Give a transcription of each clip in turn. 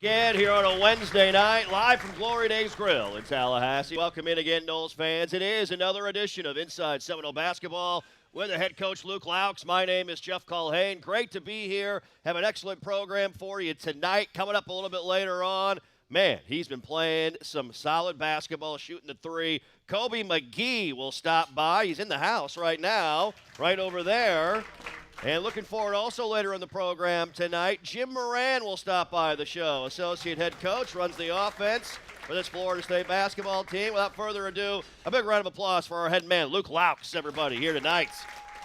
Again here on a Wednesday night, live from Glory Days Grill in Tallahassee. Welcome in again, Noles fans. It is another edition of Inside Seminole Basketball with the head coach, Loucks. My name is Jeff Culhane. Great to be here. Have an excellent program for you tonight. Coming up a little bit later on, man, he's been playing some solid basketball, shooting the three. Kobe McGee will stop by. He's in the house right now, right over there. And looking forward also later in the program tonight, Jim Moran will stop by the show. Associate head coach, runs the offense for this Florida State basketball team. Without further ado, a big round of applause for our head man, Loucks, everybody, here tonight.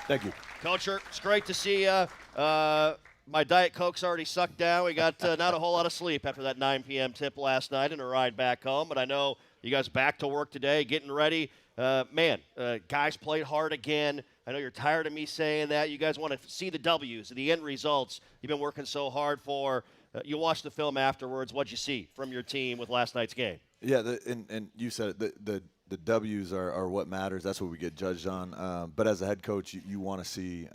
Thank you. Coach, it's great to see you. My Diet Coke's already sucked down. We got not a whole lot of sleep after that 9 p.m. tip last night and a ride back home. But I know you guys back to work today, getting ready. Guys played hard again. I know you're tired of me saying that. You guys want to see the W's, the end results you've been working so hard for. You watched the film afterwards. What'd you see from your team with last night's game? Yeah, and you said it, the W's are what matters. That's what we get judged on. But as a head coach, you want to see,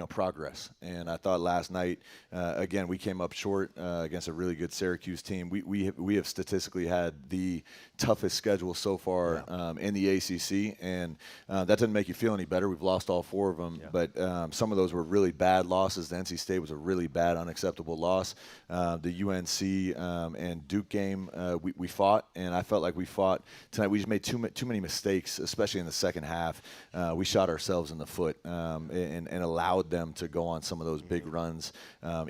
progress. And I thought last night, again, we came up short against a really good Syracuse team. We have statistically had the toughest schedule so far in the ACC, and that doesn't make you feel any better. We've lost all 4 of them, but some of those were really bad losses. The NC State was a really bad, unacceptable loss. The UNC and Duke game, we fought, and I felt like we fought tonight. We just made too many mistakes, especially in the second half. We shot ourselves in the foot and allowed them to go on some of those big runs,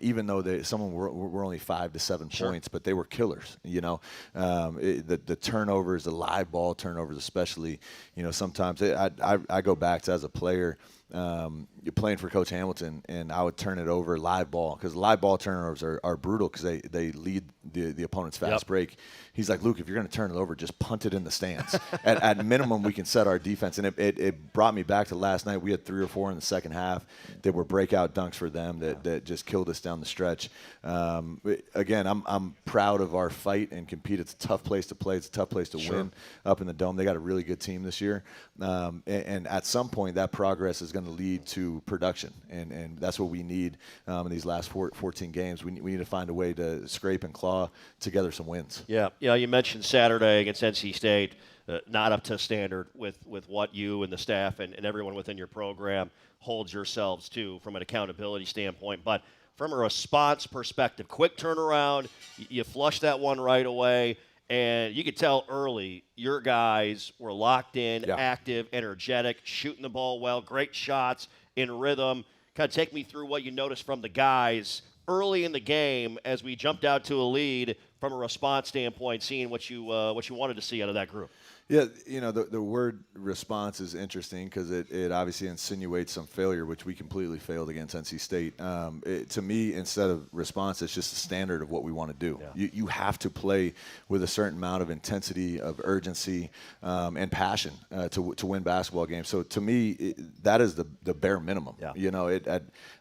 even though some of them were only 5 to 7 points, but they were killers. The turnovers, the live ball turnovers especially, sometimes I go back to as a player, you're playing for Coach Hamilton, and I would turn it over live ball, because live ball turnovers are brutal because they lead the opponent's fast break. He's like, Luke, if you're going to turn it over, just punt it in the stands. at minimum, we can set our defense. And it brought me back to last night. We had 3 or 4 in the second half that were breakout dunks for them that just killed us down the stretch. Again, I'm proud of our fight and compete. It's a tough place to play. It's a tough place to win up in the Dome. They got a really good team this year. And at some point, that progress is going to lead to production. And that's what we need in these last 14 games. We need to find a way to scrape and claw together some wins. Yeah, you mentioned Saturday against NC State, not up to standard with what you and the staff and everyone within your program holds yourselves to from an accountability standpoint. But from a response perspective, quick turnaround, you flushed that one right away, and you could tell early your guys were locked in, active, energetic, shooting the ball well, great shots, in rhythm. Kind of take me through what you noticed from the guys early in the game as we jumped out to a lead from a response standpoint, seeing what you wanted to see out of that group. Yeah, the word response is interesting because it obviously insinuates some failure, which we completely failed against NC State. To me, instead of response, it's just the standard of what we want to do. Yeah. You have to play with a certain amount of intensity, of urgency, and passion to win basketball games. So to me, that is the bare minimum. Yeah.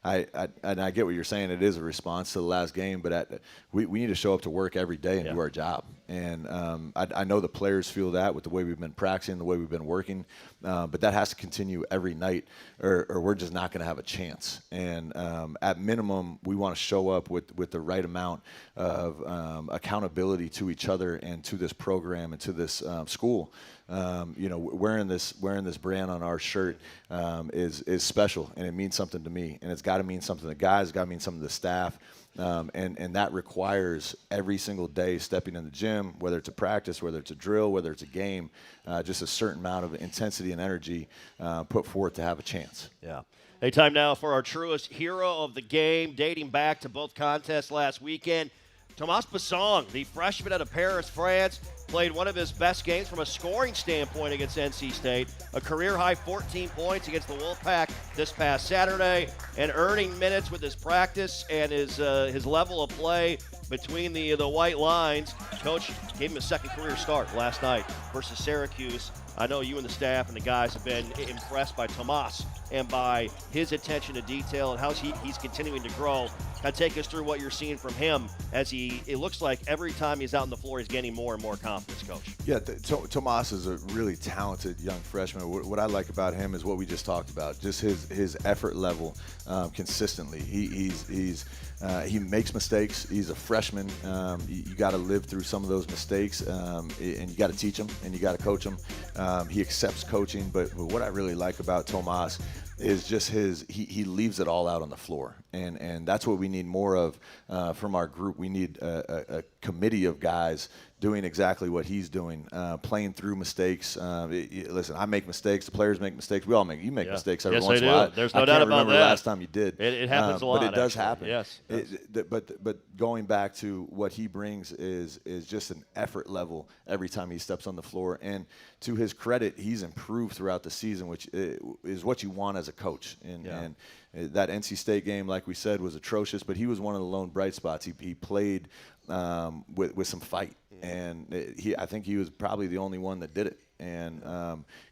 I get what you're saying. It is a response to the last game, but we need to show up to work every day and do our job. And I know the players feel that with the way we've been practicing, the way we've been working, but that has to continue every night, or we're just not going to have a chance. And at minimum, we want to show up with the right amount of accountability to each other and to this program and to this school. Wearing this brand on our shirt is special, and it means something to me, and it's got to mean something to the guys, it's got to mean something to the staff. And that requires every single day stepping in the gym, whether it's a practice, whether it's a drill, whether it's a game, just a certain amount of intensity and energy put forth to have a chance. Yeah. Hey, time now for our truest hero of the game, dating back to both contests last weekend. Thomas Bassong, the freshman out of Paris, France, played one of his best games from a scoring standpoint against NC State. A career-high 14 points against the Wolfpack this past Saturday, and earning minutes with his practice and his level of play between the white lines. Coach gave him a second career start last night versus Syracuse. I know you and the staff and the guys have been impressed by Tomas and by his attention to detail and how he's continuing to grow. Kind of take us through what you're seeing from him as it looks like every time he's out on the floor, he's gaining more and more confidence, Coach. Yeah, Tomas is a really talented young freshman. What I like about him is what we just talked about, just his effort level consistently. He makes mistakes. He's a freshman. You got to live through some of those mistakes, and you got to teach him, and you got to coach him. He accepts coaching, but what I really like about Tomas is just he leaves it all out on the floor, and that's what we need more of from our group. We need a committee of guys doing exactly what he's doing, playing through mistakes. Listen, I make mistakes. The players make mistakes. We all make. You make mistakes every once in a while. There's no doubt about that. I can't remember the last time you did. It happens a lot, but it does actually. happen. Yes. But going back to what he brings is just an effort level every time he steps on the floor. And to his credit, he's improved throughout the season, which is what you want as a coach. And that NC State game, like we said, was atrocious, but he was one of the lone bright spots. He played with some fight, and I think he was probably the only one that did it. And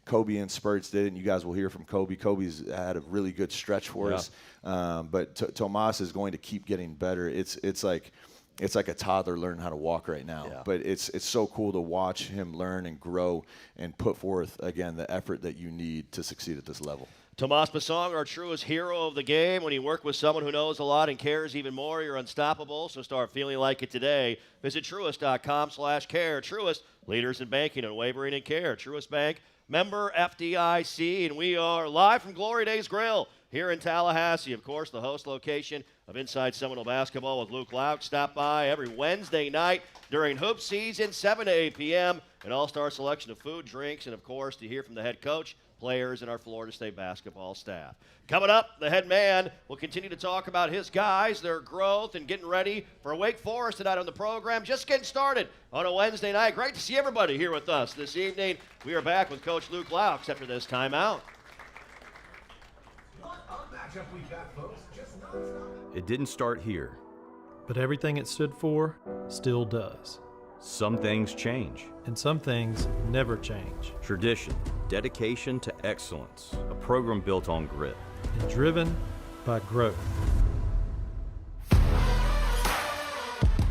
Kobe and Spurts did it, and you guys will hear from Kobe. Kobe's had a really good stretch for us, but Tomas is going to keep getting better. It's like a toddler learning how to walk right now, but it's so cool to watch him learn and grow and put forth, again, the effort that you need to succeed at this level. Tomas Basong, our truest hero of the game. When you work with someone who knows a lot and cares even more, you're unstoppable, so start feeling like it today. Visit Truist.com/care. Truist, leaders in banking, unwavering in care. Truist Bank, member FDIC, and we are live from Glory Days Grill here in Tallahassee. Of course, the host location of Inside Seminole Basketball with Luke Loucks. Stop by every Wednesday night during hoop season, 7 to 8 p.m. An all-star selection of food, drinks, and, of course, to hear from the head coach, players, and our Florida State basketball staff. Coming up, the head man will continue to talk about his guys, their growth, and getting ready for Wake Forest tonight on the program. Just getting started on a Wednesday night. Great to see everybody here with us this evening. We are back with Coach Luke Loucks after this timeout. It didn't start here. But everything it stood for still does. Some things change. And some things never change. Tradition, dedication to excellence, a program built on grit. And driven by growth.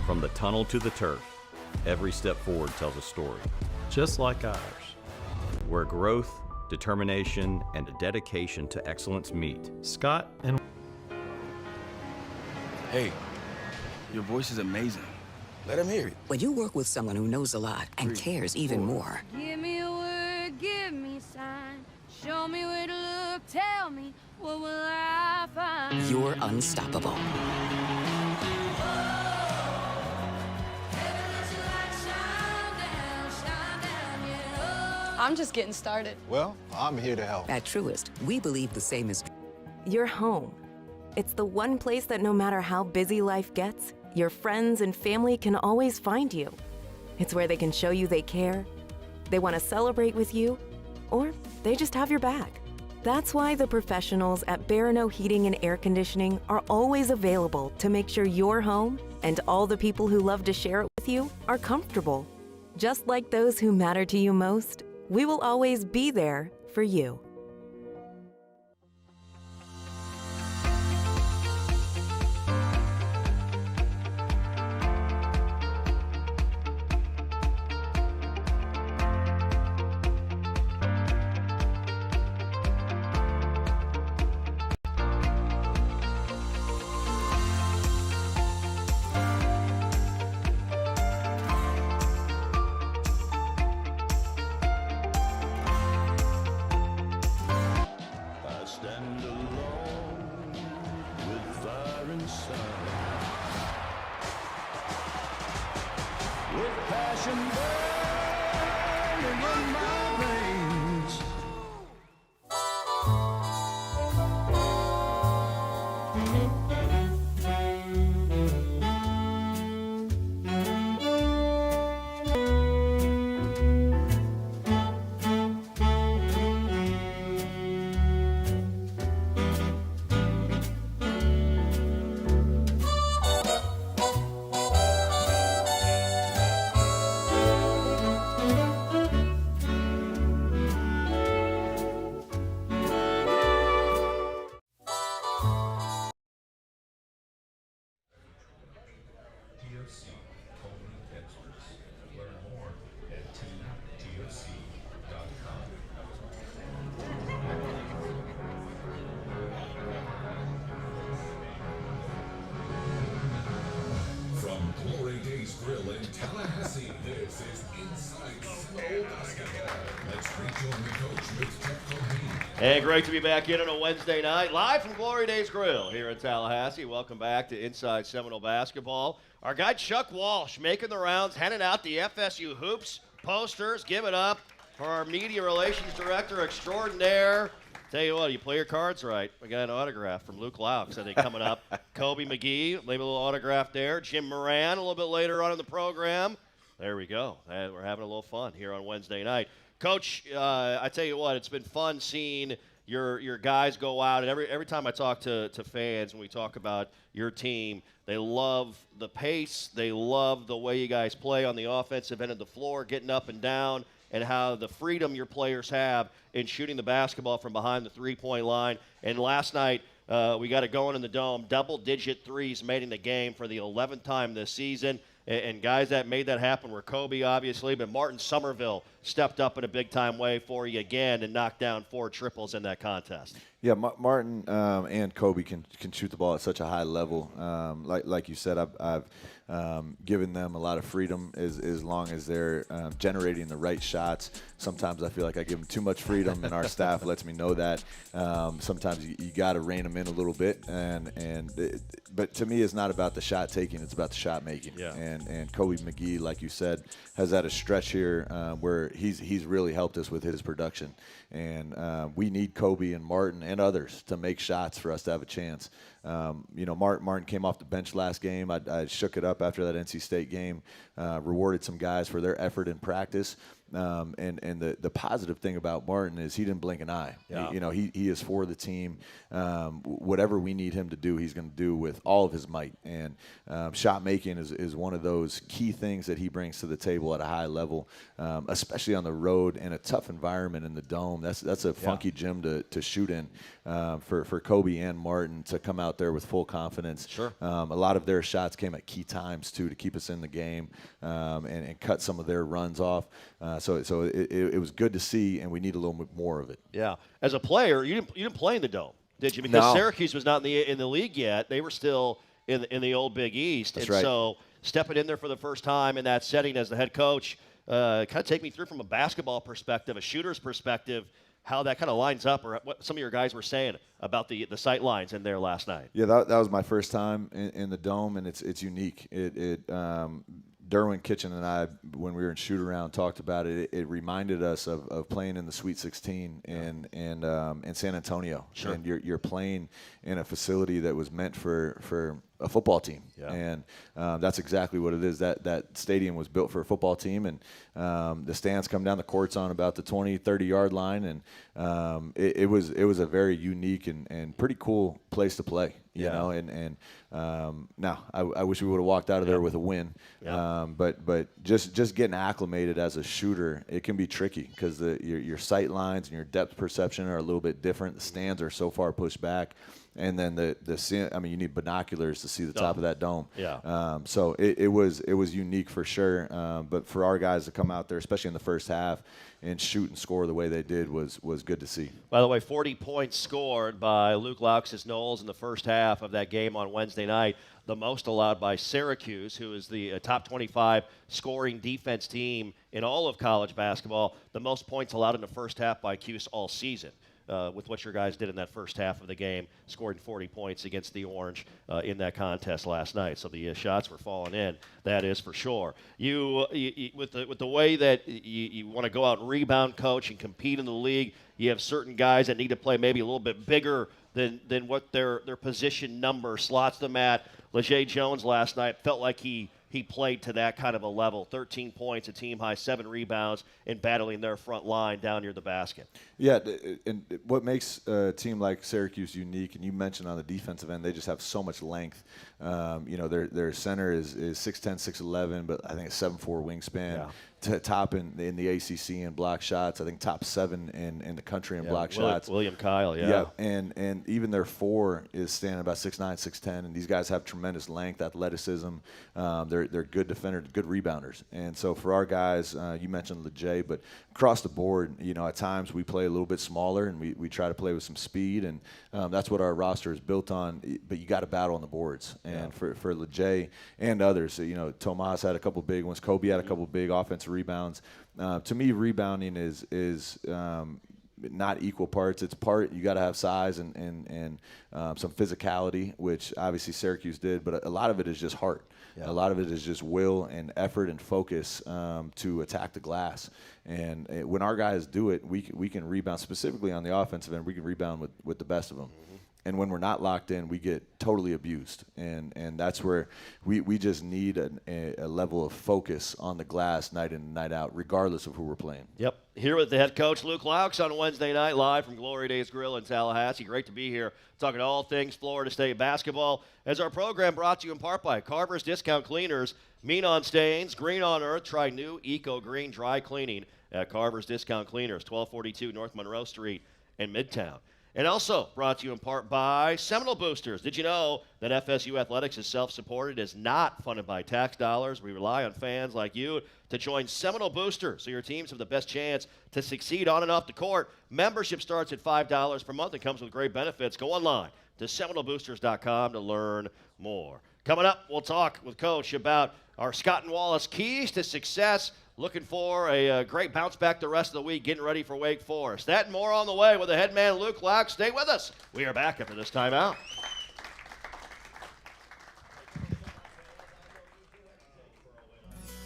From the tunnel to the turf, every step forward tells a story. Just like ours. Where growth, determination, and a dedication to excellence meet. Scott and... Hey, your voice is amazing. Let him hear it. When you work with someone who knows a lot and cares even more. Give me a word, give me a sign. Show me where to look, tell me what will I find. You're unstoppable. I'm just getting started. Well, I'm here to help. At Truist, we believe the same is true. Your home. It's the one place that no matter how busy life gets, your friends and family can always find you. It's where they can show you they care, they want to celebrate with you, or they just have your back. That's why the professionals at Barano Heating and Air Conditioning are always available to make sure your home and all the people who love to share it with you are comfortable. Just like those who matter to you most, we will always be there for you. And great to be back in on a Wednesday night, live from Glory Days Grill here in Tallahassee. Welcome back to Inside Seminole Basketball. Our guy Chuck Walsh making the rounds, handing out the FSU hoops posters. Give it up for our media relations director extraordinaire. Tell you what, you play your cards right. We got an autograph from Loucks, I think, coming up. Kobe McGee, maybe a little autograph there. Jim Moran a little bit later on in the program. There we go. We're having a little fun here on Wednesday night. Coach, I tell you what, it's been fun seeing your guys go out. And every time I talk to fans and we talk about your team, they love the pace. They love the way you guys play on the offensive end of the floor, getting up and down, and how the freedom your players have in shooting the basketball from behind the three-point line. And last night, we got it going in the Dome. Double-digit threes made in the game for the 11th time this season. And guys that made that happen were Kobe, obviously, but Martin Somerville stepped up in a big-time way for you again and knocked down 4 triples in that contest. Yeah, Martin and Kobe can shoot the ball at such a high level. Like you said, I've given them a lot of freedom as long as they're generating the right shots. Sometimes I feel like I give them too much freedom, and our staff lets me know that. Sometimes you got to rein them in a little bit, but to me, it's not about the shot taking; it's about the shot making. Yeah. And Kobe McGee, like you said, has had a stretch here where he's really helped us with his production, and we need Kobe and Martin and others to make shots for us to have a chance. Martin came off the bench last game. I shook it up after that NC State game, rewarded some guys for their effort in practice. And the positive thing about Martin is he didn't blink an eye. Yeah. He is for the team. Whatever we need him to do, he's going to do with all of his might. And shot making is one of those key things that he brings to the table at a high level, especially on the road in a tough environment in the Dome. That's a funky gym to shoot in for Kobe and Martin to come out there with full confidence. Sure. A lot of their shots came at key times too to keep us in the game and cut some of their runs off. So it was good to see, and we need a little bit more of it. Yeah. As a player, you didn't play in the Dome, did you? Because No. Syracuse was not in the league yet. They were still in the old Big East. That's and right. So stepping in there for the first time in that setting as the head coach, kind of take me through from a basketball perspective, a shooter's perspective, how that kind of lines up, or what some of your guys were saying about the sight lines in there last night. Yeah, that was my first time in the Dome, and it's unique. Derwin Kitchen and I, when we were in shoot-around, talked about it. It reminded us of playing in the Sweet 16 in San Antonio. Sure. And you're playing in a facility that was meant for a football team. Yeah. And that's exactly what it is. That stadium was built for a football team, and the stands come down the courts on about the 20, 30-yard line, and it was a very unique and pretty cool place to play. You know, and now I wish we would have walked out of there with a win. Yeah. But just getting acclimated as a shooter, it can be tricky because your sight lines and your depth perception are a little bit different. The stands are so far pushed back, and then you need binoculars to see the top of that dome. Yeah. So it was unique for sure. But for our guys to come out there, especially in the first half, and shoot and score the way they did was good to see. By the way, 40 points scored by Loucks' Noles in the first half of that game on Wednesday night. The most allowed by Syracuse, who is the top 25 scoring defense team in all of college basketball. The most points allowed in the first half by Cuse all season. With what your guys did in that first half of the game, scoring 40 points against the Orange in that contest last night. So the shots were falling in, that is for sure. You with the way that you want to go out and rebound, coach, and compete in the league, you have certain guys that need to play maybe a little bit bigger than what their position number slots them at. LeJay Jones last night felt like he played to that kind of a level. 13 points, a team high, 7 rebounds, and battling their front line down near the basket. Yeah, and what makes a team like Syracuse unique, and you mentioned on the defensive end, they just have so much length. Their center is 6'10", 6'11", but I think a 7'4" wingspan. Yeah. Top in the ACC in block shots. I think top 7 in the country in block shots. William Kyle, yeah. And even their 4 is standing about 6'9", 6'10", and these guys have tremendous length, athleticism. They're good defenders, good rebounders. And so for our guys, you mentioned LeJay, but across the board, at times we play a little bit smaller and we try to play with some speed, and that's what our roster is built on. But you got to battle on the boards. And for LeJay and others, Tomas had a couple big ones. Kobe had a couple big offensive rebounds. To me, rebounding is not equal parts. It's part you got to have size and some physicality, which obviously Syracuse did, but a lot of it is just heart. Yeah. A lot of it is just will and effort and focus to attack the glass. And when our guys do it, we can rebound, specifically on the offensive end. We can rebound with the best of them. Mm-hmm. And when we're not locked in, we get totally abused. And that's where we just need a level of focus on the glass night in and night out, regardless of who we're playing. Yep. Here with the head coach, Loucks, on Wednesday night, live from Glory Days Grill in Tallahassee. Great to be here talking all things Florida State basketball. As our program brought to you in part by Carver's Discount Cleaners. Mean on stains, green on earth. Try new Eco Green Dry Cleaning at Carver's Discount Cleaners, 1242 North Monroe Street in Midtown. And also brought to you in part by Seminole Boosters. Did you know that FSU Athletics is self-supported, is not funded by tax dollars? We rely on fans like you to join Seminole Boosters so your teams have the best chance to succeed on and off the court. Membership starts at $5 per month and comes with great benefits. Go online to SeminoleBoosters.com to learn more. Coming up, we'll talk with Coach about our Scott and Wallace keys to success. Looking for a great bounce back the rest of the week, getting ready for Wake Forest. That and more on the way with the head man, Loucks. Stay with us. We are back after this timeout.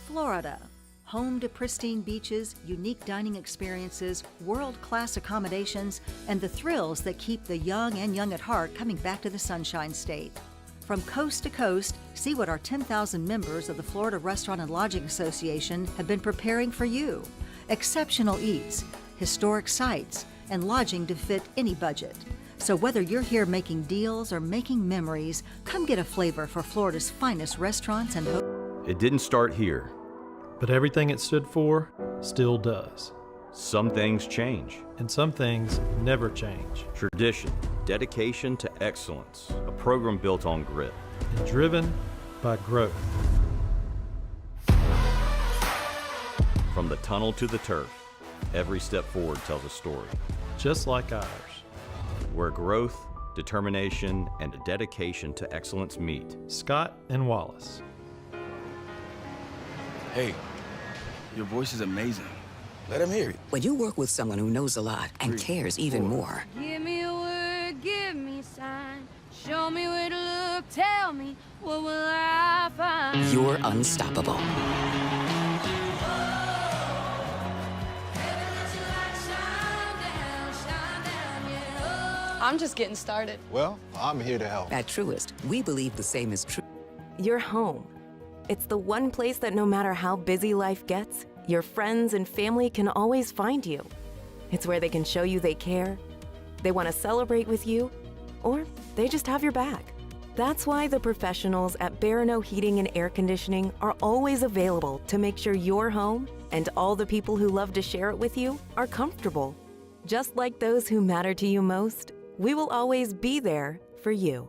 Florida, home to pristine beaches, unique dining experiences, world-class accommodations, and the thrills that keep the young and young at heart coming back to the Sunshine State. From coast to coast, see what our 10,000 members of the Florida Restaurant and Lodging Association have been preparing for you. Exceptional eats, historic sites, and lodging to fit any budget. So whether you're here making deals or making memories, come get a flavor for Florida's finest restaurants and hotels. It didn't start here. But everything it stood for still does. Some things change. And some things never change. Tradition, dedication to excellence, a program built on grit. And driven by growth. From the tunnel to the turf, every step forward tells a story. Just like ours. Where growth, determination, and a dedication to excellence meet. Scott and Wallace. Hey, your voice is amazing. Let him hear it. When you work with someone who knows a lot and cares even more. Give me a word, give me a sign. Show me where to look, tell me what will I find. You're unstoppable. I'm just getting started. Well, I'm here to help. At Truist, we believe the same is true. Your home. It's the one place that no matter how busy life gets, your friends and family can always find you. It's where they can show you they care, they want to celebrate with you, or they just have your back. That's why the professionals at Barano Heating and Air Conditioning are always available to make sure your home and all the people who love to share it with you are comfortable. Just like those who matter to you most, we will always be there for you.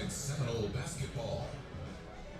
Seminole basketball.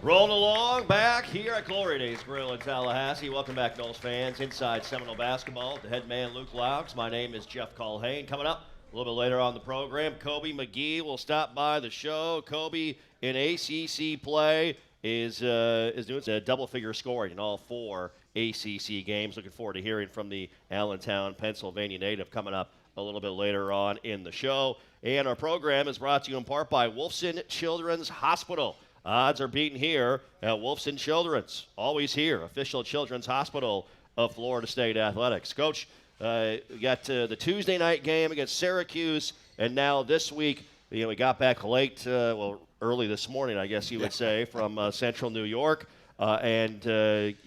Rolling along back here at Glory Days Grill in Tallahassee. Welcome back, Noles fans, inside Seminole basketball. The head man, Loucks. My name is Jeff Culhane. Coming up a little bit later on the program, Kobe McGee will stop by the show. Kobe in ACC play is doing a double-figure scoring in all 4 ACC games. Looking forward to hearing from the Allentown, Pennsylvania native coming up a little bit later on in the show. And our program is brought to you in part by Wolfson Children's Hospital. Odds are beaten here at Wolfson Children's. Always here, official children's hospital of Florida State Athletics. Coach, we got the Tuesday night game against Syracuse, and now this week we got back late, early this morning, I guess you would say, from Central New York, and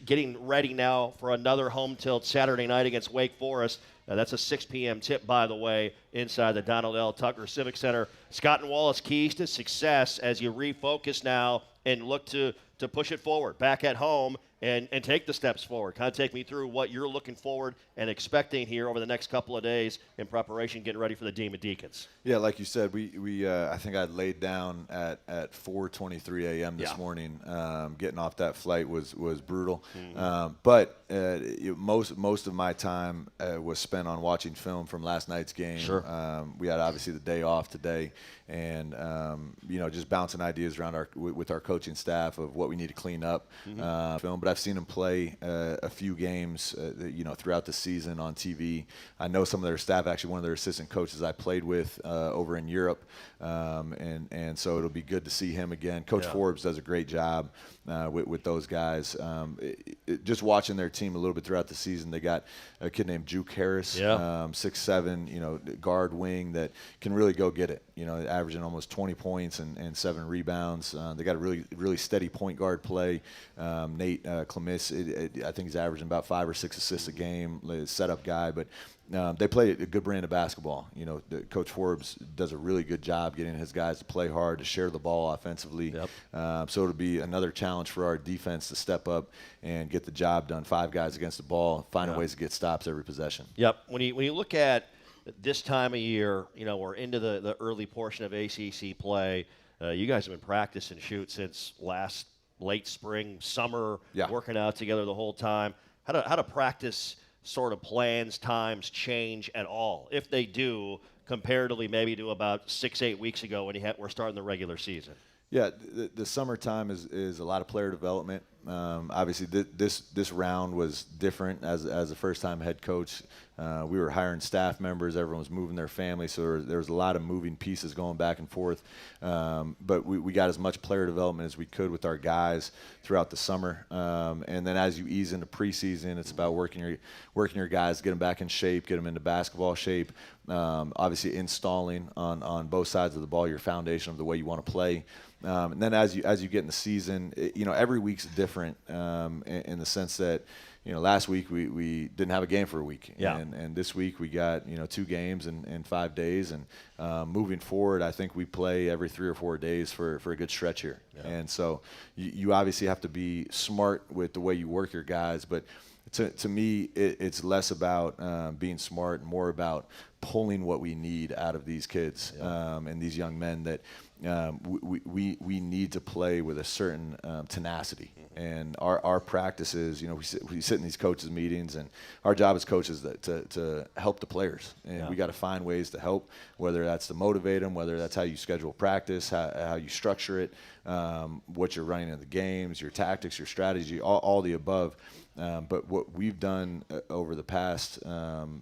getting ready now for another home tilt Saturday night against Wake Forest. That's a 6 p.m. tip, by the way, inside the Donald L. Tucker Civic Center. Scott and Wallace, keys to success as you refocus now and look to push it forward back at home and take the steps forward. Kind of take me through what you're looking forward and expecting here over the next couple of days in preparation, getting ready for the Demon Deacons. Yeah, like you said, we I think I laid down at 4:23 a.m. this morning. Getting off that flight was brutal, but most of my time was spent on watching film from last night's game. Sure. We had obviously the day off today, and just bouncing ideas around with our coaching staff of what we need to clean up film. But I've seen them play a few games, throughout the season on TV. I know some of their staff. Actually, one of their assistant coaches I played with over in Europe, and so it'll be good to see him again. Coach Forbes does a great job with those guys. Just watching their team a little bit throughout the season, they got a kid named Juke Harris, 6'7", guard wing that can really go get it. Averaging almost 20 points and 7 rebounds. They got a really steady point guard play. Nate Clemis, I think he's averaging about 5 or 6 assists a game. Setup guy, but they play a good brand of basketball. Coach Forbes does a really good job getting his guys to play hard, to share the ball offensively. So it'll be another challenge for our defense to step up and get the job done. 5 guys against the ball, finding ways to get stops every possession. When you look at this time of year, we're into the early portion of ACC play. You guys have been practicing shoot since late spring, summer, working out together the whole time. How to practice sort of plans, times change at all, if they do, comparatively maybe to about 6-8 weeks ago when we're starting the regular season? Yeah, the summertime is a lot of player development. Obviously, this round was different as a first-time head coach. We were hiring staff members. Everyone was moving their family, so there was a lot of moving pieces going back and forth. But we got as much player development as we could with our guys throughout the summer. And then as you ease into preseason, it's about working your guys, get them back in shape, get them into basketball shape. Obviously, installing on both sides of the ball your foundation of the way you want to play. And then as you get in the season, every week's different in the sense that, last week we didn't have a game for a week. And this week we got, 2 games in 5 days. And moving forward, I think we play every 3 or 4 days for a good stretch here. And so you obviously have to be smart with the way you work your guys. But to me, it's less about being smart and more about pulling what we need out of these kids and these young men that we need to play with a certain tenacity. And our practices, we sit in these coaches' meetings, and our job as coaches to help the players. And we got to find ways to help, whether that's to motivate them, whether that's how you schedule practice, how you structure it, what you're running in the games, your tactics, your strategy, all the above. But what we've done over the past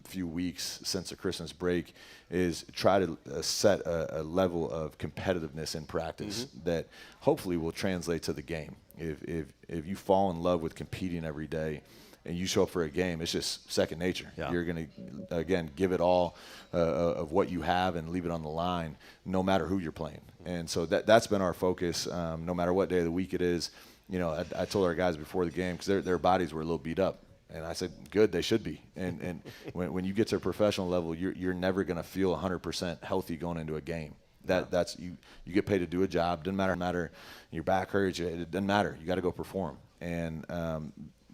few weeks since the Christmas break is try to set a level of competitiveness in practice that hopefully will translate to the game. If you fall in love with competing every day and you show up for a game, it's just second nature. You're going to, again, give it all of what you have and leave it on the line no matter who you're playing. And so that's been our focus no matter what day of the week it is. I told our guys before the game, because their bodies were a little beat up, and I said, good, they should be. And when you get to a professional level, you're never going to feel 100% healthy going into a game. That's you get paid to do a job. Doesn't matter your back hurts, it doesn't matter. You got to go perform. And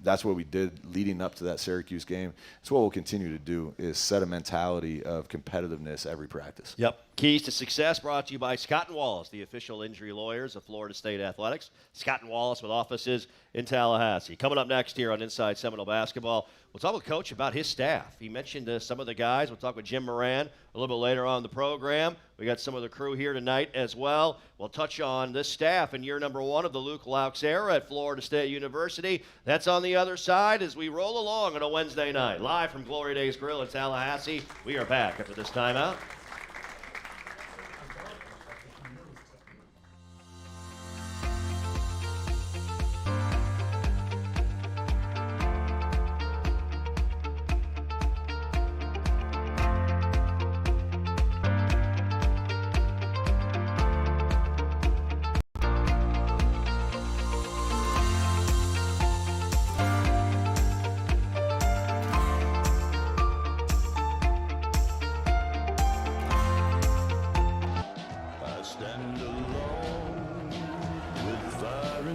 that's what we did leading up to that Syracuse game. It's what we'll continue to do, is set a mentality of competitiveness every practice. Keys to Success brought to you by Scott and Wallace, the official injury lawyers of Florida State Athletics. Scott and Wallace with offices in Tallahassee. Coming up next here on Inside Seminole Basketball, we'll talk with Coach about his staff. He mentioned some of the guys. We'll talk with Jim Moran a little bit later on in the program. We got some of the crew here tonight as well. We'll touch on this staff in year number 1 of the Loucks era at Florida State University. That's on the other side as we roll along on a Wednesday night. Live from Glory Days Grill in Tallahassee. We are back after this timeout.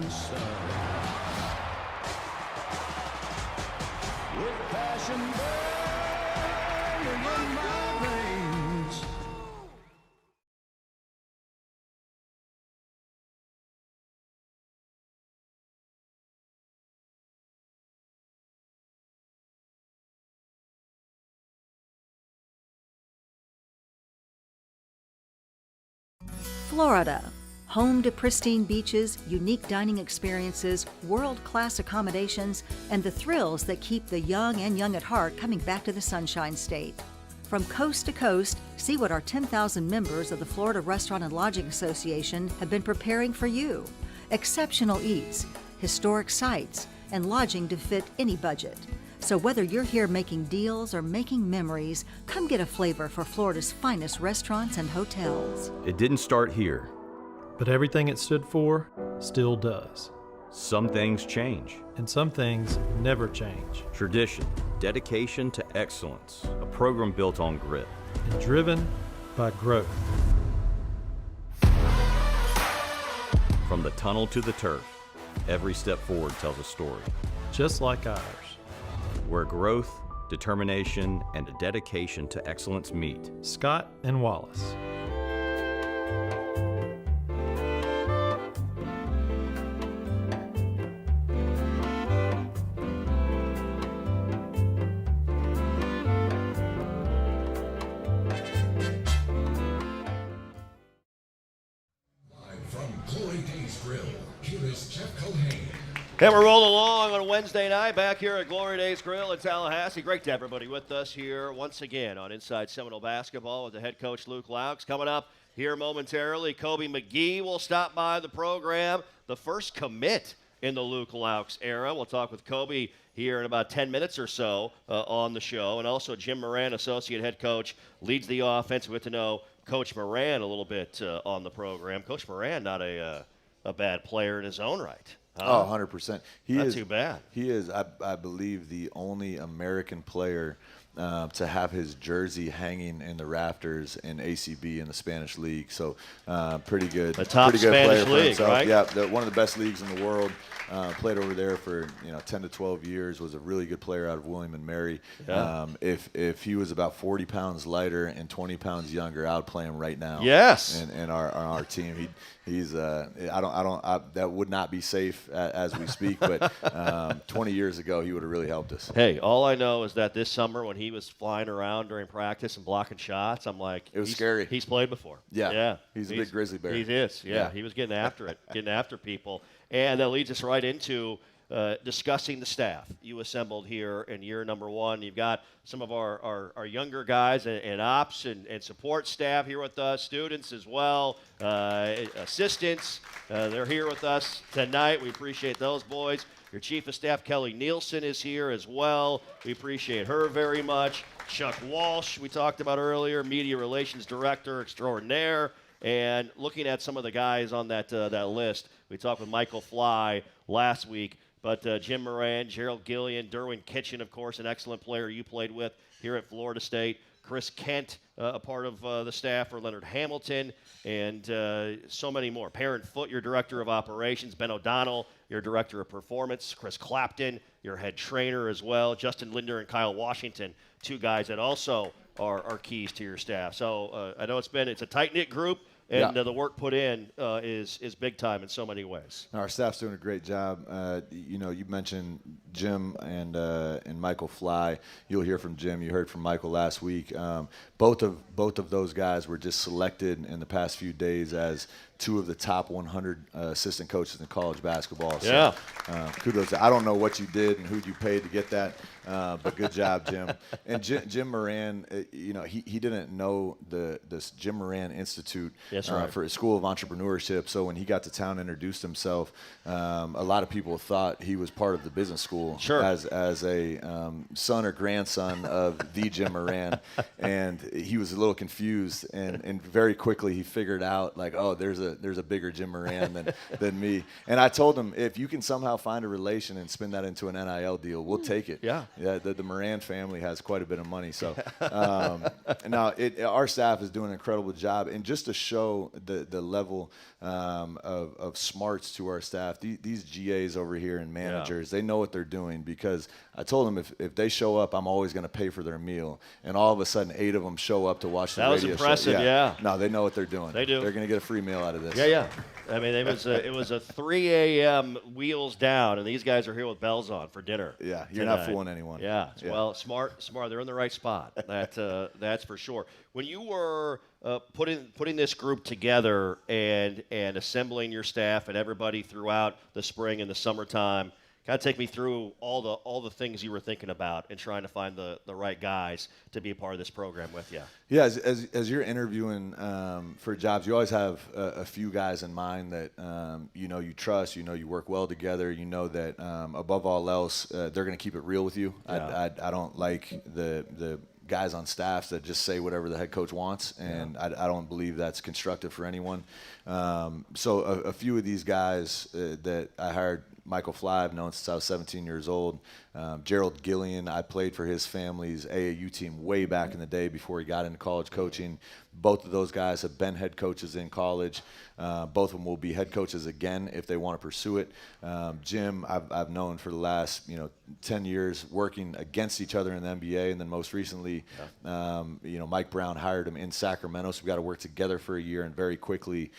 morning sun. With passion burning in my veins. Florida, home to pristine beaches, unique dining experiences, world-class accommodations, and the thrills that keep the young and young at heart coming back to the Sunshine State. From coast to coast, see what our 10,000 members of the Florida Restaurant and Lodging Association have been preparing for you. Exceptional eats, historic sites, and lodging to fit any budget. So whether you're here making deals or making memories, come get a flavor for Florida's finest restaurants and hotels. It didn't start here. But everything it stood for still does. Some things change. And some things never change. Tradition, dedication to excellence, a program built on grit. And driven by growth. From the tunnel to the turf, every step forward tells a story. Just like ours. Where growth, determination, and a dedication to excellence meet. Scott and Wallace. Live from Glory Days Grill, here is Jeff Culhane. And we're rolling along on a Wednesday night back here at Glory Days Grill in Tallahassee. Great to have everybody with us here once again on Inside Seminole Basketball with the head coach Luke Loucks. Coming up here momentarily, Kobe McGee will stop by the program, the first commit in the Luke Loucks era. We'll talk with Kobe here in about 10 minutes or so on the show. And also Jim Moran, associate head coach, leads the offense. We get to know Coach Moran a little bit on the program. Coach Moran, not a bad player in his own right. Oh, 100%. Not too bad. He is, I believe, the only American player to have his jersey hanging in the rafters in ACB in the Spanish League. So pretty good. The top pretty good Spanish player for league, himself. right? Yeah, one of the best leagues in the world. Played over there for 10 to 12 years. Was a really good player out of William and Mary. Yeah. If he was about 40 pounds lighter and 20 pounds younger, I would play him right now. Yes. And our team, he's that would not be safe as we speak. But 20 years ago, he would have really helped us. Hey, all I know is that this summer when he was flying around during practice and blocking shots, I'm like, it was scary. He's played before. Yeah. He's a big grizzly bear. He is. Yeah. He was getting after it, getting after people. And that leads us right into discussing the staff you assembled here in year number one. You've got some of our younger guys and ops and support staff here with us, students as well, assistants. They're here with us tonight. We appreciate those boys. Your chief of staff, Kelly Nielsen, is here as well. We appreciate her very much. Chuck Walsh, we talked about earlier, media relations director extraordinaire. And looking at some of the guys on that list, we talked with Michael Fly last week, but Jim Moran, Gerald Gillian, Derwin Kitchen, of course, an excellent player you played with here at Florida State. Chris Kent, a part of the staff for Leonard Hamilton, and so many more. Perrin Foote, your director of operations. Ben O'Donnell, your director of performance. Chris Clapton, your head trainer as well. Justin Linder and Kyle Washington, two guys that also are keys to your staff. So I know it's a tight-knit group. And the work put in is big time in so many ways. Our staff's doing a great job. You mentioned Jim and Michael Fly. You'll hear from Jim. You heard from Michael last week. Both of those guys were just selected in the past few days as two of the top 100 assistant coaches in college basketball. So, kudos. I don't know what you did and who you paid to get that, but good job, Jim. And Jim Moran, he didn't know this Jim Moran Institute for his School of Entrepreneurship. So when he got to town and introduced himself, a lot of people thought he was part of the business school as a son or grandson of the Jim Moran. And he was a little confused, and very quickly he figured out, like, oh, there's there's a bigger Jim Moran than me. And I told him, if you can somehow find a relation and spin that into an NIL deal, we'll take it. Yeah. Yeah. The Moran family has quite a bit of money. So now our staff is doing an incredible job. And just to show the level of smarts to our staff, these GAs over here and managers, they know what they're doing, because I told them if they show up, I'm always going to pay for their meal. And all of a sudden, 8 of them show up to watch the radio show. That was impressive, yeah. No, they know what they're doing. They do. They're going to get a free meal out of this. Yeah. I mean, it was a 3 a.m. wheels down, and these guys are here with bells on for dinner. Yeah, you're tonight. not fooling anyone. Yeah. Well, smart. They're in the right spot. That's for sure. When you were putting this group together and assembling your staff and everybody throughout the spring and the summertime, kind of take me through all the things you were thinking about and trying to find the right guys to be a part of this program with you. Yeah, as you're interviewing for jobs, you always have a few guys in mind that you trust, you work well together, that above all else, they're going to keep it real with you. Yeah. I don't like the guys on staffs that just say whatever the head coach wants, and I don't believe that's constructive for anyone. So a few of these guys that I hired, Michael Fly, I've known since I was 17 years old. Gerald Gillian, I played for his family's AAU team way back in the day before he got into college coaching. Both of those guys have been head coaches in college. Both of them will be head coaches again if they want to pursue it. Jim, I've known for the last 10 years, working against each other in the NBA, and then most recently, Mike Brown hired him in Sacramento, so we got to work together for a year, and very quickly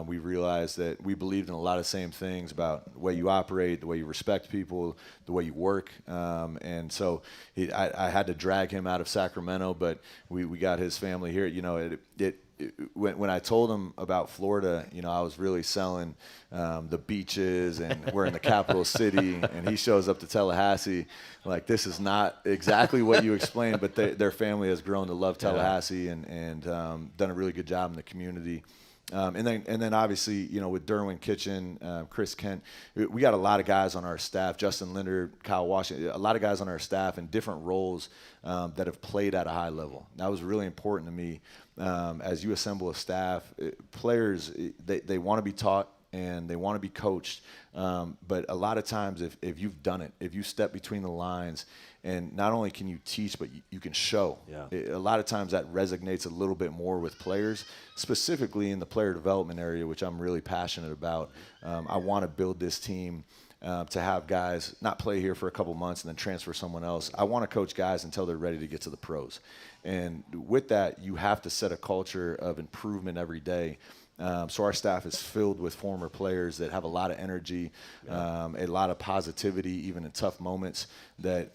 we realized that we believed in a lot of same things about the way you operate, the way you respect people, the way you work, and so I had to drag him out of Sacramento, but we got his family here. When I told him about Florida, I was really selling the beaches, and we're in the capital city, and he shows up to Tallahassee like, this is not exactly what you explained, but their family has grown to love Tallahassee and done a really good job in the community. And then obviously, with Derwin Kitchen, Chris Kent, we got a lot of guys on our staff, Justin Linder, Kyle Washington, a lot of guys on our staff in different roles that have played at a high level. That was really important to me. As you assemble a staff, players, they want to be taught and they want to be coached. But a lot of times, if you've done it, if you step between the lines, and not only can you teach, but you can show. Yeah. A lot of times that resonates a little bit more with players, specifically in the player development area, which I'm really passionate about. I want to build this team to have guys not play here for a couple months and then transfer someone else. I want to coach guys until they're ready to get to the pros. And with that, you have to set a culture of improvement every day. So our staff is filled with former players that have a lot of energy, a lot of positivity, even in tough moments, that,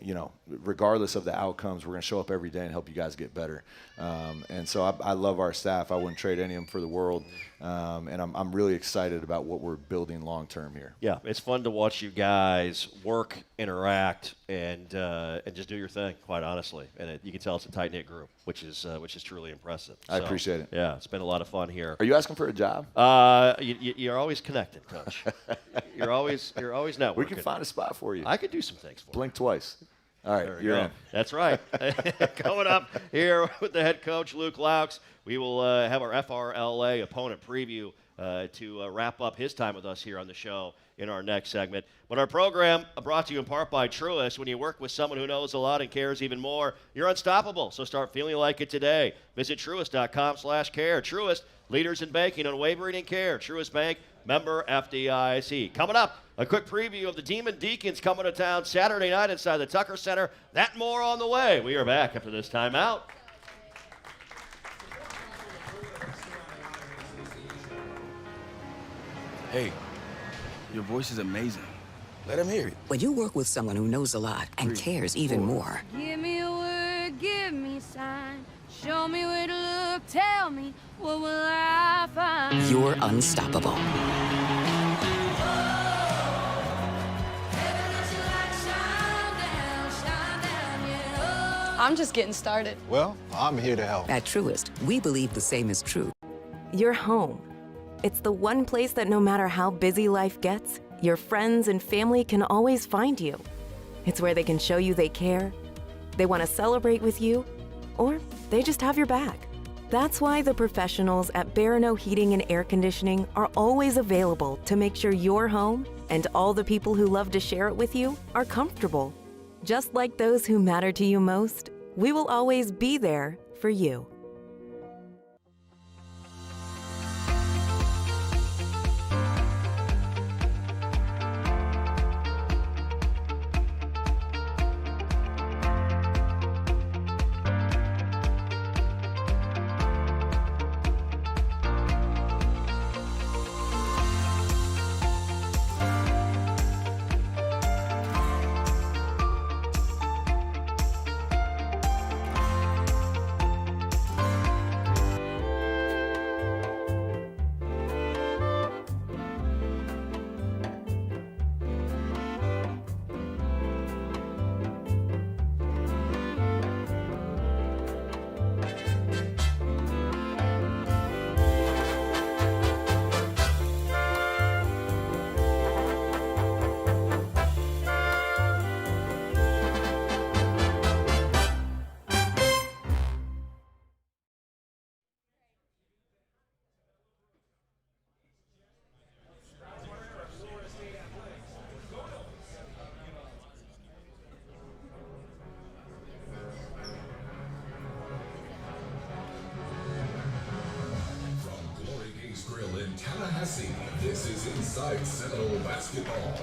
regardless of the outcomes, we're going to show up every day and help you guys get better. And so I love our staff. I wouldn't trade any of them for the world. And I'm really excited about what we're building long term here. Yeah, it's fun to watch you guys work, interact, and just do your thing, quite honestly. And you can tell it's a tight-knit group, which is truly impressive. I appreciate it. Yeah, it's been a lot of fun here. Are you asking for a job? You're always connected, Coach. You're always networking. We can find a spot for you. I could do some things for you. Blink twice. All right, you're in. That's right. Coming up here with the head coach, Luke Loucks, we will have our FRLA opponent preview to wrap up his time with us here on the show in our next segment. But our program brought to you in part by Truist. When you work with someone who knows a lot and cares even more, you're unstoppable. So start feeling like it today. Visit Truist.com/care. Truist, leaders in banking, unwavering in care. Truist Bank, member FDIC. Coming up, a quick preview of the Demon Deacons coming to town Saturday night inside the Tucker Center. That and more on the way. We are back after this timeout. Hey, your voice is amazing. Let him hear it. When you work with someone who knows a lot and cares even more. Give me a word, give me a sign. Show me where to look, tell me what will I find. You're unstoppable. I'm just getting started. Well, I'm here to help. At Truist, we believe the same is true. Your home. It's the one place that no matter how busy life gets, your friends and family can always find you. It's where they can show you they care, they want to celebrate with you, or they just have your back. That's why the professionals at Barano Heating and Air Conditioning are always available to make sure your home and all the people who love to share it with you are comfortable. Just like those who matter to you most, we will always be there for you. Tallahassee, this is Inside Seminole Basketball.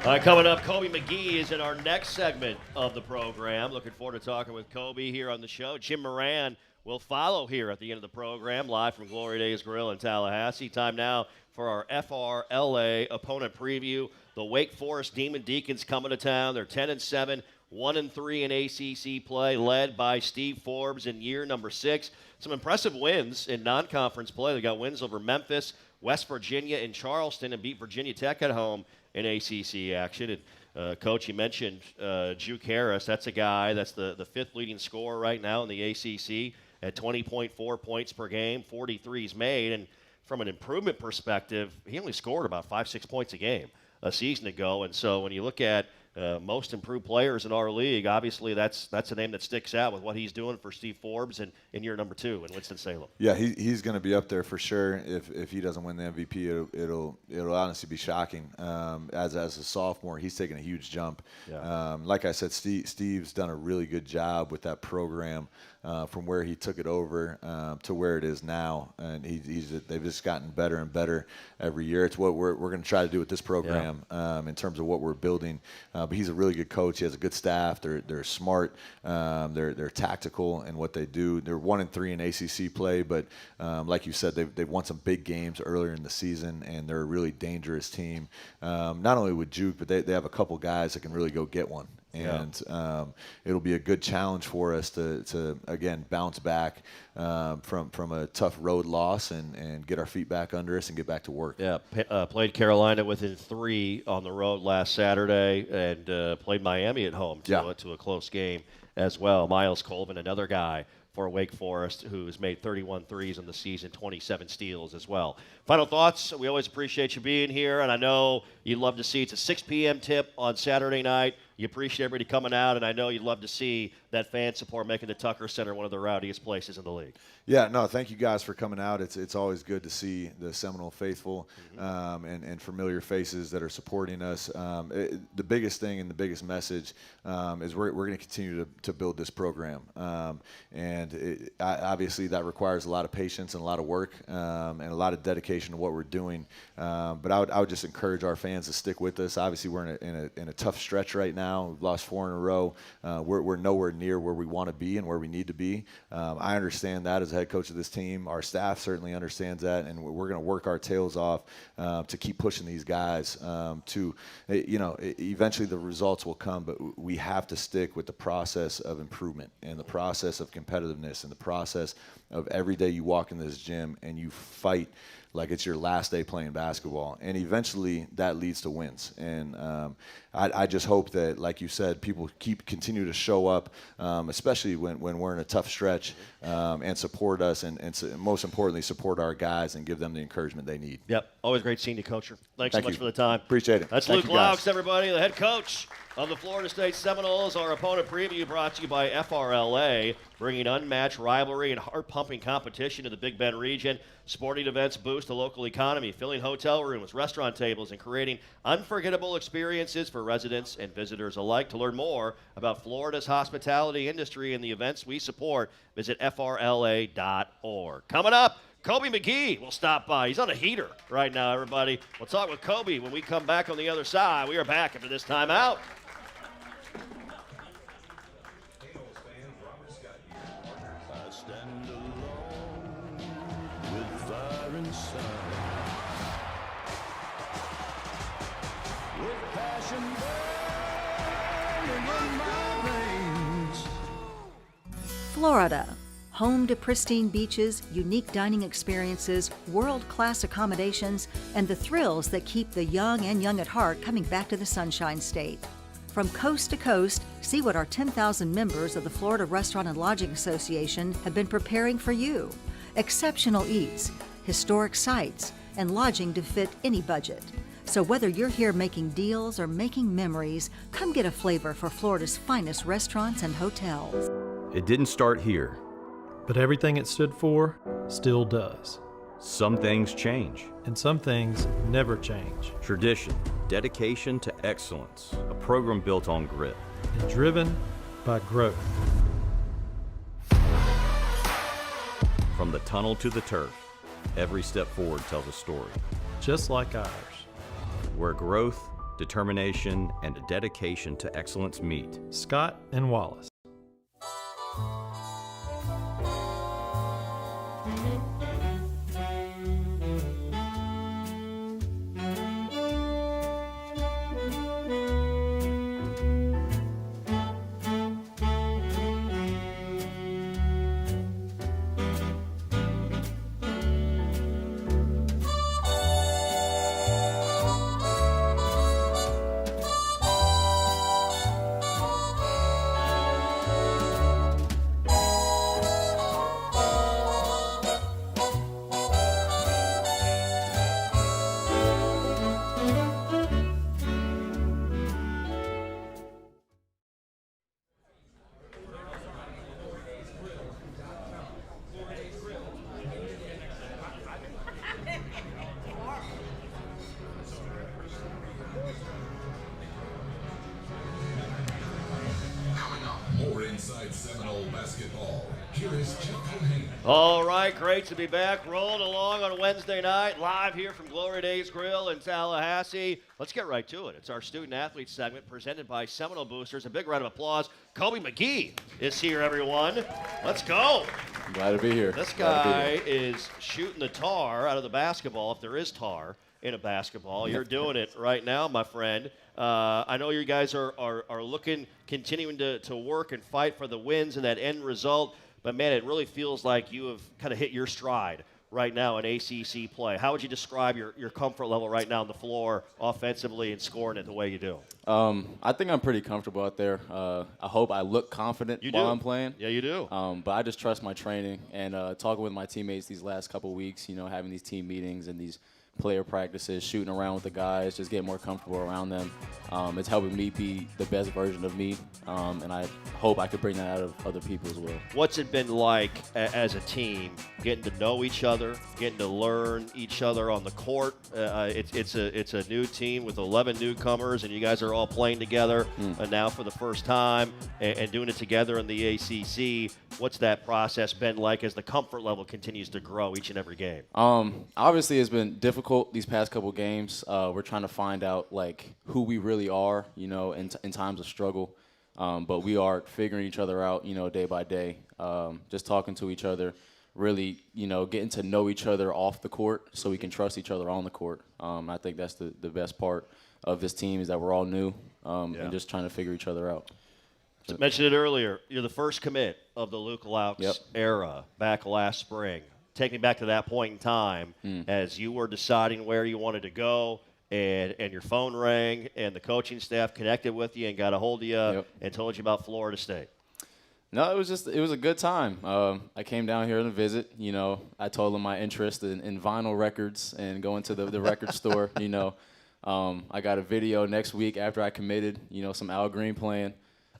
All right, coming up, Kobe McGee is in our next segment of the program. Looking forward to talking with Kobe here on the show. Jim Moran will follow here at the end of the program, live from Glory Days Grill in Tallahassee. Time now for our FRLA opponent preview. The Wake Forest Demon Deacons coming to town. They're 10-7, 1-3 in ACC play, led by Steve Forbes in year number 6. Some impressive wins in non-conference play. They got wins over Memphis, West Virginia, and Charleston, and beat Virginia Tech at home in ACC action. And Coach, you mentioned Juke Harris. That's a guy that's the 5th leading scorer right now in the ACC at 20.4 points per game, 43s made. And from an improvement perspective, he only scored about 5-6 points a game a season ago. And so when you look at most improved players in our league, obviously that's a name that sticks out with what he's doing for Steve Forbes in year number 2 in Winston-Salem. Yeah, he's going to be up there for sure. If he doesn't win the MVP, it'll honestly be shocking. As a sophomore, he's taken a huge jump. Yeah. Like I said, Steve's done a really good job with that program from where he took it over to where it is now, and they've just gotten better and better every year. It's what we're going to try to do with this program in terms of what we're building. But he's a really good coach. He has a good staff. They're smart. They're tactical in what they do. They're 1-3 in ACC play, but like you said, they've won some big games earlier in the season, and they're a really dangerous team. Not only with Juke, but they have a couple guys that can really go get one. And it'll be a good challenge for us to again bounce back from a tough road loss and get our feet back under us and get back to work. Yeah, played Carolina within 3 on the road last Saturday, and played Miami at home to a close game as well. Miles Colvin, another guy for Wake Forest, who's made 31 threes in the season, 27 steals as well. Final thoughts. We always appreciate you being here, and I know you'd love to see it's a 6 p.m. tip on Saturday night. You appreciate everybody coming out, and I know you'd love to see that fan support making the Tucker Center one of the rowdiest places in the league. Yeah, no, thank you guys for coming out. It's always good to see the Seminole faithful and familiar faces that are supporting us. The biggest thing and the biggest message is we're going to continue to build this program. And obviously that requires a lot of patience and a lot of work and a lot of dedication to what we're doing. But I would just encourage our fans to stick with us. Obviously we're in a tough stretch right now. We've lost 4 in a row. We're nowhere near where we want to be and where we need to be. I understand that as a head coach of this team. Our staff certainly understands that, and we're going to work our tails off to keep pushing these guys eventually the results will come, but we have to stick with the process of improvement and the process of competitiveness and the process of every day you walk in this gym and you fight like it's your last day playing basketball. And eventually that leads to wins. And I just hope that, like you said, people continue to show up, especially when we're in a tough stretch, and support us and most importantly, support our guys and give them the encouragement they need. Yep. Always great seeing you, Coacher. Thanks so much for the time. Appreciate it. That's Thank Luke you, guys. Loucks, everybody, the head coach Of the Florida State Seminoles, our opponent preview brought to you by FRLA, bringing unmatched rivalry and heart-pumping competition to the Big Bend region. Sporting events boost the local economy, filling hotel rooms, restaurant tables, and creating unforgettable experiences for residents and visitors alike. To learn more about Florida's hospitality industry and the events we support, visit frla.org. Coming up, Kobe McGee will stop by. He's on a heater right now, everybody. We'll talk with Kobe when we come back on the other side. We are back after this timeout. Stand alone with fire inside, with passion burning in my veins. Florida, home to pristine beaches, unique dining experiences, world-class accommodations, and the thrills that keep the young and young at heart coming back to the Sunshine State. From coast to coast, see what our 10,000 members of the Florida Restaurant and Lodging Association have been preparing for you. Exceptional eats, historic sites, and lodging to fit any budget. So whether you're here making deals or making memories, come get a flavor for Florida's finest restaurants and hotels. It didn't start here. But everything it stood for still does. Some things change. And some things never change. Tradition, dedication to excellence, a program built on grit. And driven by growth. From the tunnel to the turf, every step forward tells a story. Just like ours. Where growth, determination, and a dedication to excellence meet. Scott and Wallace. More inside Seminole basketball. Here is Culhane. All right, great to be back, rolling along on Wednesday night, live here from Glory Days Grill in Tallahassee. Let's get right to it. It's our student-athlete segment presented by Seminole Boosters. A big round of applause. Kobe McGee is here, everyone. Let's go. I'm glad to be here. This guy is shooting the tar out of the basketball, if there is tar in a basketball. You're doing it right now, my friend. I know you guys are looking, continuing to work and fight for the wins and that end result. But, man, it really feels like you have kind of hit your stride right now in ACC play. How would you describe your comfort level right now on the floor offensively and scoring it the way you do? I think I'm pretty comfortable out there. I hope I look confident while I'm playing. Yeah, you do. But I just trust my training and talking with my teammates these last couple of weeks, having these team meetings and these player practices, shooting around with the guys, just getting more comfortable around them. It's helping me be the best version of me, and I hope I could bring that out of other people as well. What's it been like as a team, getting to know each other, getting to learn each other on the court? It's a new team with 11 newcomers, and you guys are all playing together now for the first time and doing it together in the ACC. What's that process been like as the comfort level continues to grow each and every game? Obviously, it's been difficult these past couple games. We're trying to find out who we really are, in times of struggle. But we are figuring each other out, day by day. Just talking to each other, really, getting to know each other off the court so we can trust each other on the court. I think that's the best part of this team is that we're all new and just trying to figure each other out. I mentioned it earlier. You're the first commit of the Loucks era back last spring. Take me back to that point in time as you were deciding where you wanted to go, and your phone rang, and the coaching staff connected with you and got a hold of you and told you about Florida State. No, it was a good time. I came down here on a visit. I told them my interest in vinyl records and going to the record store. I got a video next week after I committed. Some Al Green playing.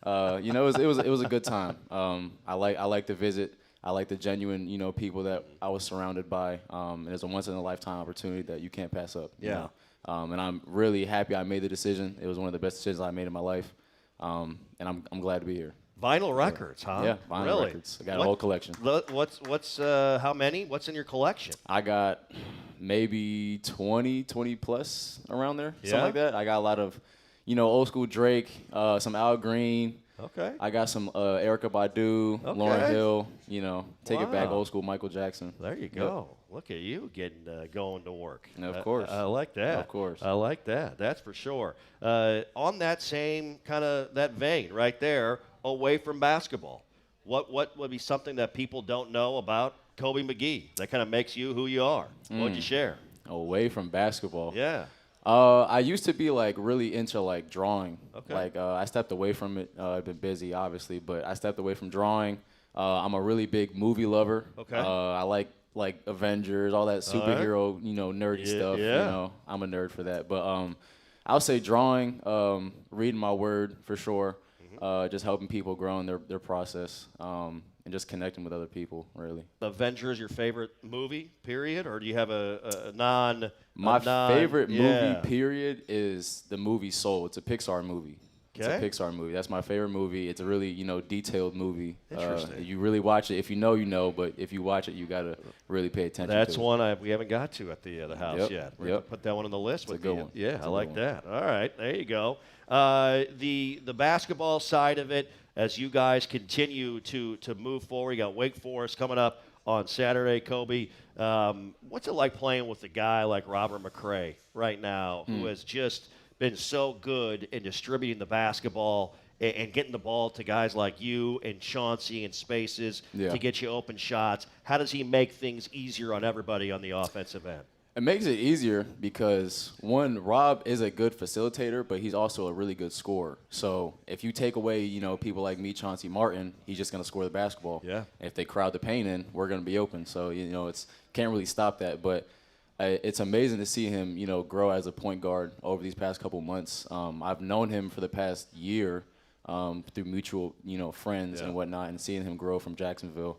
It was a good time. I like the visit. I like the genuine, people that I was surrounded by. And it's a once in a lifetime opportunity that you can't pass up. Yeah. And I'm really happy I made the decision. It was one of the best decisions I made in my life. And I'm glad to be here. Vinyl records, huh? Yeah, vinyl really? records. I got a whole collection. What's how many? What's in your collection? I got maybe 20 plus around there, Yeah? something like that. I got a lot of, old school Drake, some Al Green. Okay. I got some Erykah Badu, Okay. Lauryn Hill. Take it back, Wow. old school Michael Jackson. There you go. Look at you getting going to work. Of course. I like that. Of course. I like that. That's for sure. On that same kind of that vein right there, away from basketball, what would be something that people don't know about Kobe McGee that kind of makes you who you are? What'd you share? Away from basketball. Yeah. I used to be really into drawing. Okay. I stepped away from it. I've been busy, obviously, but I stepped away from drawing. I'm a really big movie lover. Okay. I like Avengers, all that superhero, nerdy stuff. Yeah. I'm a nerd for that. But I'll say drawing, reading my word for sure, just helping people grow in their process, and just connecting with other people, really. Avengers your favorite movie, period, or do you have My favorite movie, yeah. period, is the movie Soul. It's a Pixar movie. It's a Okay. Pixar movie. That's my favorite movie. It's a really, detailed movie. Interesting. You really watch it. If you know, but if you watch it, you got to really pay attention That's to it. one we haven't got to at the house Yep, yet. We're yep. gonna put that one on the list. It's a with good you. one. Yeah, It's I a like good one. that. All right, there you go. The basketball side of it, as you guys continue to move forward, you got Wake Forest coming up on Saturday. Kobe, what's it like playing with a guy like Robert McCray right now, who has just been so good in distributing the basketball and getting the ball to guys like you and Chauncey in spaces to get you open shots? How does he make things easier on everybody on the offensive end? It makes it easier because, one, Rob is a good facilitator, but he's also a really good scorer. So if you take away, people like me, Chauncey Martin, he's just going to score the basketball. Yeah. If they crowd the paint in, we're going to be open. So, it's can't really stop that. But it's amazing to see him, grow as a point guard over these past couple months. I've known him for the past year through mutual, friends and whatnot, and seeing him grow from Jacksonville.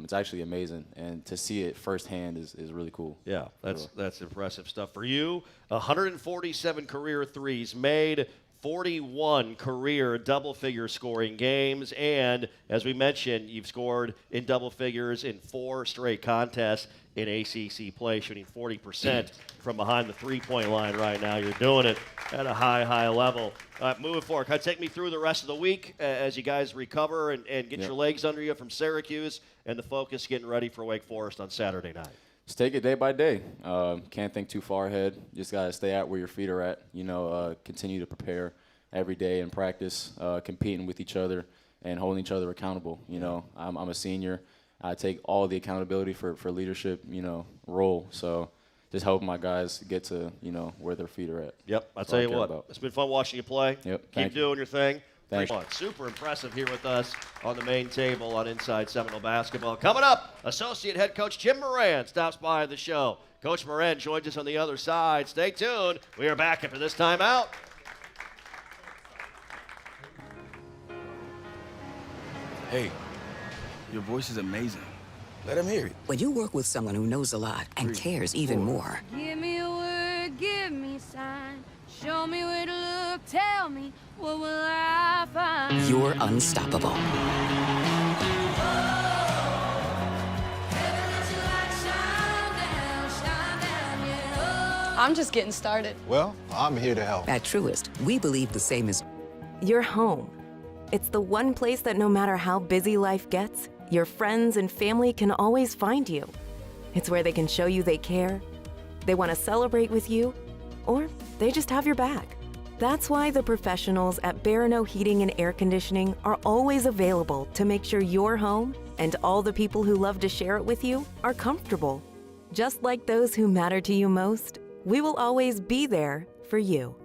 It's actually amazing, and to see it firsthand is really cool. Yeah, that's impressive stuff. For you, 147 career threes made, 41 career double-figure scoring games, and as we mentioned, you've scored in double figures in 4 straight contests in ACC play, shooting 40% from behind the three-point line right now. You're doing it at a high level. Moving forward, kind of take me through the rest of the week as you guys recover and get your legs under you from Syracuse and the focus getting ready for Wake Forest on Saturday night. Just take it day by day. Can't think too far ahead. Just got to stay out where your feet are at. Continue to prepare every day and practice, competing with each other and holding each other accountable. I'm a senior. I take all the accountability for leadership, role. So just helping my guys get to, where their feet are at. Yep, I'll That's tell all I you care what, about. it's been fun watching you play. Yep, Keep thank you. doing your thing. Thanks. Super impressive here with us on the main table on Inside Seminole Basketball. Coming up, Associate Head Coach Jim Moran stops by the show. Coach Moran joins us on the other side. Stay tuned. We are back after this timeout. Hey, your voice is amazing. Let him hear it. When you work with someone who knows a lot and cares even more, Give me a word, give me a sign. Show me where to look, tell me what will I find. you're unstoppable. I'm just getting started. Well, I'm here to help. At Truist, we believe the same is Your home. It's the one place that no matter how busy life gets, your friends and family can always find you. It's where they can show you they care, they want to celebrate with you, or they just have your back. That's why the professionals at Barano Heating and Air Conditioning are always available to make sure your home and all the people who love to share it with you are comfortable. Just like those who matter to you most, we will always be there for you.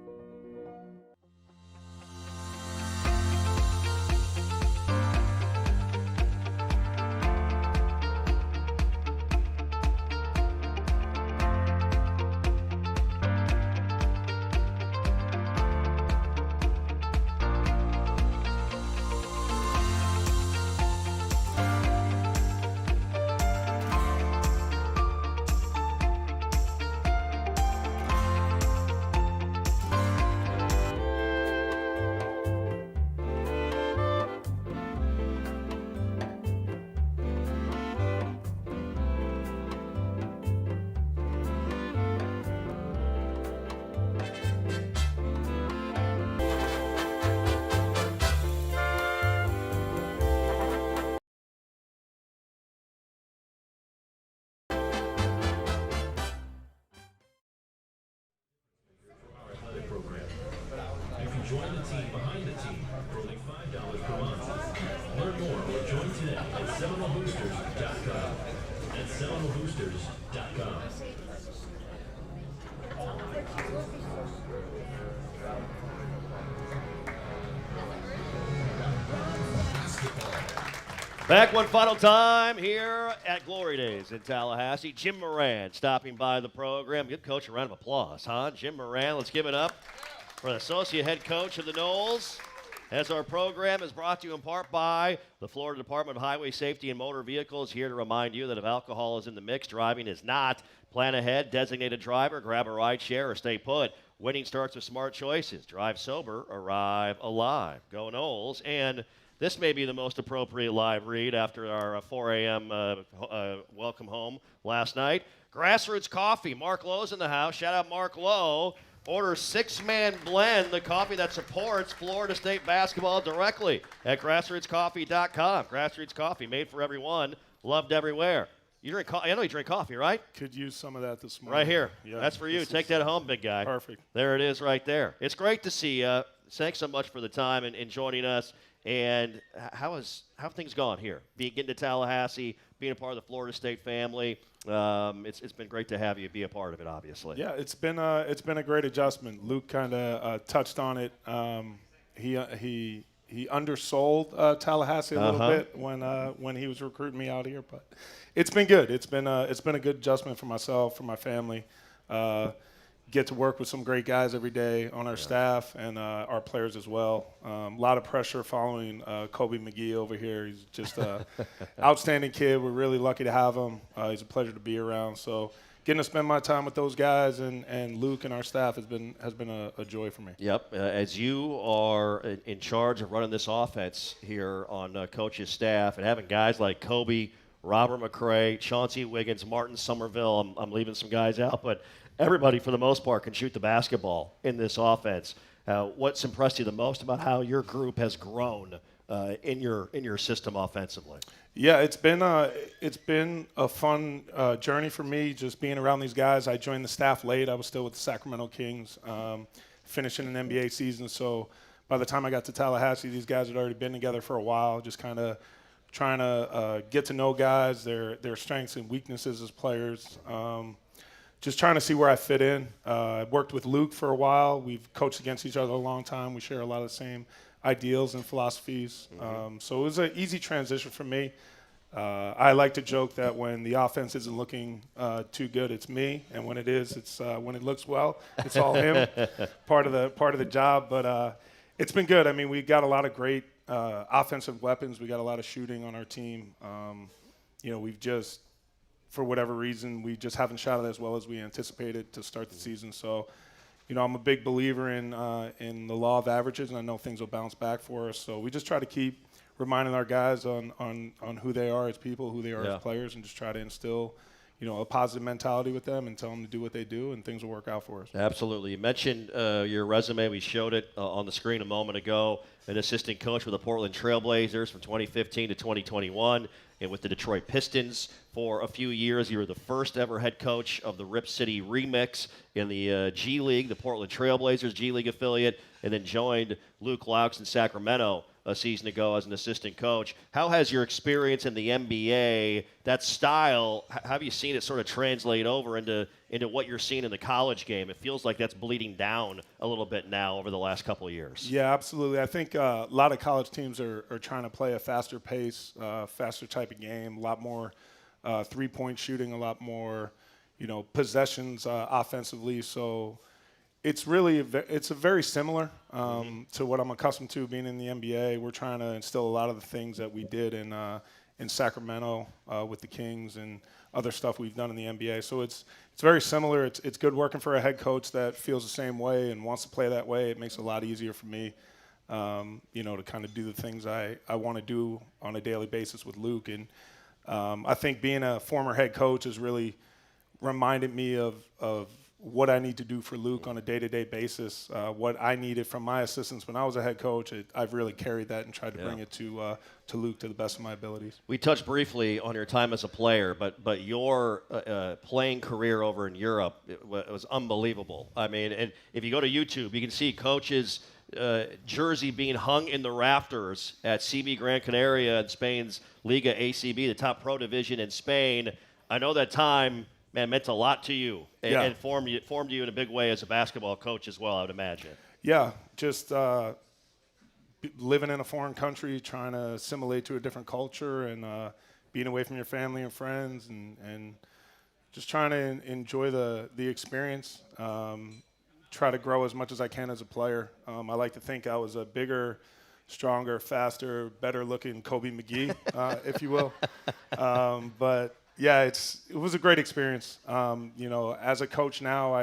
Join the team behind the team for only $5 per month. Learn more or join today at SeminoleBoosters.com. That's SeminoleBoosters.com. Back one final time here at Glory Days in Tallahassee. Jim Moran stopping by the program. Give Coach a round of applause, huh? Jim Moran, let's give it up for the associate head coach of the Noles. As our program is brought to you in part by the Florida Department of Highway Safety and Motor Vehicles, here to remind you that if alcohol is in the mix, driving is not. Plan ahead, designate a driver, grab a ride share, or stay put. Winning starts with smart choices. Drive sober, arrive alive. Go Noles. And this may be the most appropriate live read after our 4 a.m. welcome home last night. Grassroots Coffee. Mark Lowe's in the house. Shout out Mark Lowe. Order 6-man blend, the coffee that supports Florida State basketball directly at grassrootscoffee.com. Grassroots Coffee, made for everyone, loved everywhere. You drink I know you drink coffee, right? Could use some of that this morning. Right here. Yeah, that's for you. Take that home, big guy. Perfect. There it is right there. It's great to see you. Thanks so much for the time and joining us. And how have things gone here? Getting to Tallahassee, being a part of the Florida State family. It's been great to have you be a part of it, obviously. Yeah, it's been a great adjustment. Luke kind of touched on it. He undersold Tallahassee a little bit when he was recruiting me out here, but it's been good. It's been a good adjustment for myself, for my family. Get to work with some great guys every day on our staff and our players as well. A lot of pressure following Kobe McGee over here. He's just an outstanding kid. We're really lucky to have him. He's a pleasure to be around. So getting to spend my time with those guys and Luke and our staff has been a joy for me. Yep. As you are in charge of running this offense here on Coach's staff and having guys like Kobe, Robert McCray, Chauncey Wiggins, Martin Somerville, I'm leaving some guys out, but everybody, for the most part, can shoot the basketball in this offense. What's impressed you the most about how your group has grown in your system offensively? Yeah, it's been a fun journey for me, just being around these guys. I joined the staff late. I was still with the Sacramento Kings, finishing an NBA season. So by the time I got to Tallahassee, these guys had already been together for a while, just kind of trying to get to know guys, their strengths and weaknesses as players. Just trying to see where I fit in. I worked with Luke for a while. We've coached against each other a long time. We share a lot of the same ideals and philosophies. So it was an easy transition for me. I like to joke that when the offense isn't looking too good, it's me, and when it is, it's when it looks well, it's all him. part of the job, but it's been good. I mean, we got a lot of great offensive weapons. We got a lot of shooting on our team. We've just, for whatever reason, we just haven't shot it as well as we anticipated to start the season. So, I'm a big believer in the law of averages, and I know things will bounce back for us. So we just try to keep reminding our guys on who they are as people, who they are as players, and just try to instill, a positive mentality with them and tell them to do what they do, and things will work out for us. Absolutely. You mentioned your resume. We showed it on the screen a moment ago. An assistant coach with the Portland Trailblazers from 2015 to 2021, and with the Detroit Pistons for a few years. You were the first ever head coach of the Rip City Remix in the G League, the Portland Trailblazers G League affiliate, and then joined Loucks in Sacramento a season ago as an assistant coach. How has your experience in the NBA, that style, have you seen it sort of translate over into what you're seeing in the college game? It feels like that's bleeding down a little bit now over the last couple of years. Yeah, absolutely. I think a lot of college teams are trying to play a faster pace, faster type of game, a lot more three-point shooting, a lot more, possessions offensively. So it's very similar to what I'm accustomed to being in the NBA. We're trying to instill a lot of the things that we did in Sacramento with the Kings and other stuff we've done in the NBA. So it's very similar. It's good working for a head coach that feels the same way and wants to play that way. It makes it a lot easier for me, to kind of do the things I want to do on a daily basis with Luke. And I think being a former head coach has really reminded me of what I need to do for Luke on a day-to-day basis, what I needed from my assistants when I was a head coach. I've really carried that and tried to bring it to Luke to the best of my abilities. We touched briefly on your time as a player, but your playing career over in Europe it was unbelievable. I mean, and if you go to YouTube, you can see coaches' jersey being hung in the rafters at CB Gran Canaria in Spain's Liga ACB, the top pro division in Spain. I know that time, man, meant a lot to you and formed you in a big way as a basketball coach as well, I would imagine. Yeah, just living in a foreign country, trying to assimilate to a different culture, and being away from your family and friends, and just trying to enjoy the experience. Try to grow as much as I can as a player. I like to think I was a bigger, stronger, faster, better-looking Kobe McGee, if you will. But yeah, it was a great experience. As a coach now,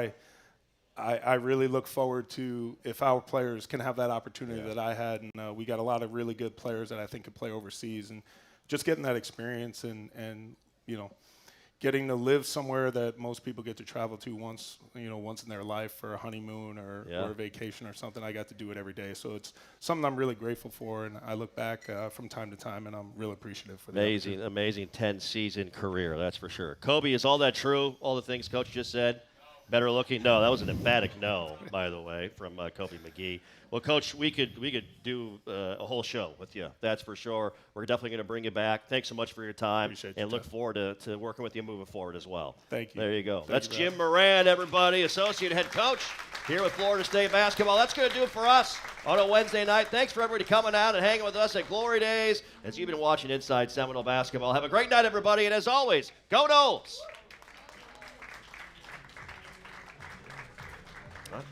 I really look forward to if our players can have that opportunity that I had. And we got a lot of really good players that I think could play overseas. And just getting that experience and getting to live somewhere that most people get to travel to once in their life for a honeymoon or a vacation or something. I got to do it every day. So it's something I'm really grateful for, and I look back from time to time, and I'm real appreciative for that. Amazing 10-season career, that's for sure. Kobe, is all that true, all the things Coach just said? Better looking? No, that was an emphatic no, by the way, from Kobe McGee. Well, Coach, we could do a whole show with you. That's for sure. We're definitely going to bring you back. Thanks so much for your time, and look forward to working with you moving forward as well. Thank you. There you go. That's Jim Moran, everybody, associate head coach here with Florida State basketball. That's going to do it for us on a Wednesday night. Thanks for everybody coming out and hanging with us at Glory Days as you've been watching Inside Seminole Basketball. Have a great night, everybody, and as always, go Noles! Huh?